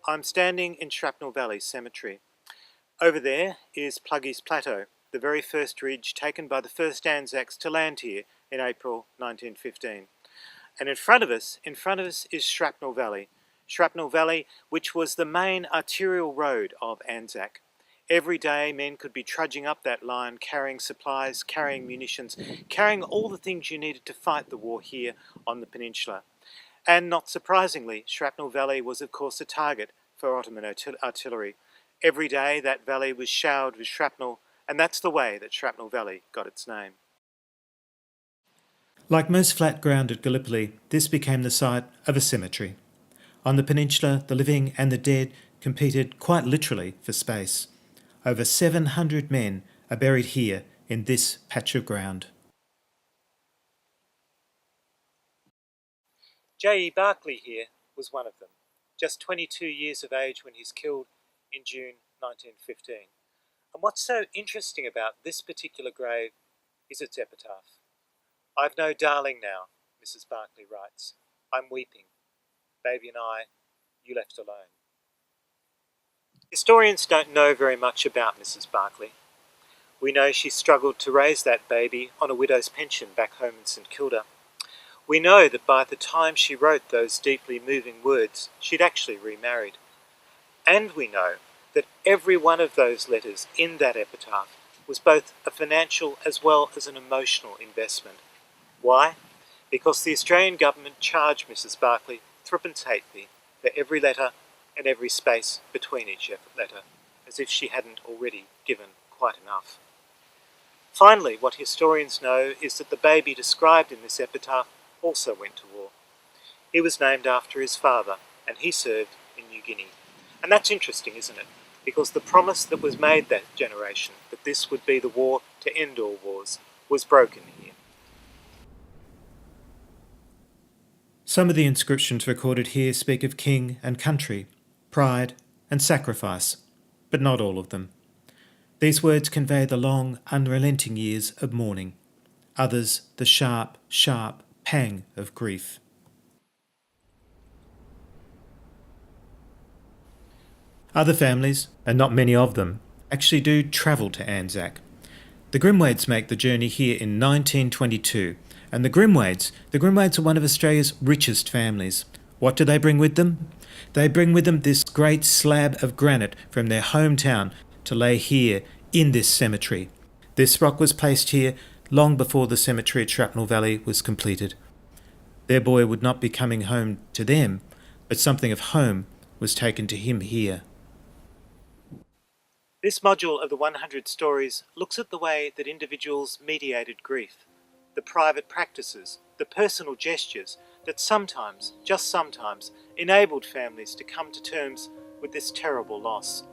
I'm standing in Shrapnel Valley Cemetery. Over there is Pluggy's Plateau, the very first ridge taken by the first Anzacs to land here in April 1915. And in front of us is Shrapnel Valley. Shrapnel Valley, which was the main arterial road of Anzac. Every day men could be trudging up that line, carrying supplies, carrying munitions, carrying all the things you needed to fight the war here on the peninsula. And not surprisingly, Shrapnel Valley was of course a target for Ottoman artillery. Every day that valley was showered with shrapnel, and that's the way that Shrapnel Valley got its name. Like most flat ground at Gallipoli, this became the site of a cemetery. On the peninsula, the living and the dead competed quite literally for space. Over 700 men are buried here in this patch of ground. J.E. Barclay here was one of them, just 22 years of age when he's killed in June 1915. And what's so interesting about this particular grave is its epitaph. "I've no darling now," Mrs. Barclay writes. "I'm weeping. Baby and I, you left alone." Historians don't know very much about Mrs. Barclay. We know she struggled to raise that baby on a widow's pension back home in St Kilda. We know that by the time she wrote those deeply moving words, she'd actually remarried. And we know that every one of those letters in that epitaph was both a financial as well as an emotional investment. Why? Because the Australian government charged Mrs. Barclay threepence halfpenny for every letter and every space between each letter, as if she hadn't already given quite enough. Finally, what historians know is that the baby described in this epitaph also went to war. He was named after his father, and he served in New Guinea. And that's interesting, isn't it? Because the promise that was made that generation, that this would be the war to end all wars, was broken here. Some of the inscriptions recorded here speak of king and country, pride and sacrifice, but not all of them. These words convey the long, unrelenting years of mourning. Others, the sharp, sharp pang of grief. Other families, and not many of them, actually do travel to Anzac. The Grimwades make the journey here in 1922, and the Grimwades are one of Australia's richest families. What do they bring with them? They bring with them this great slab of granite from their hometown to lay here in this cemetery. This rock was placed here long before the cemetery at Shrapnel Valley was completed. Their boy would not be coming home to them, but something of home was taken to him here. This module of the 100 Stories looks at the way that individuals mediated grief, the private practices, the personal gestures that sometimes, just sometimes, enabled families to come to terms with this terrible loss.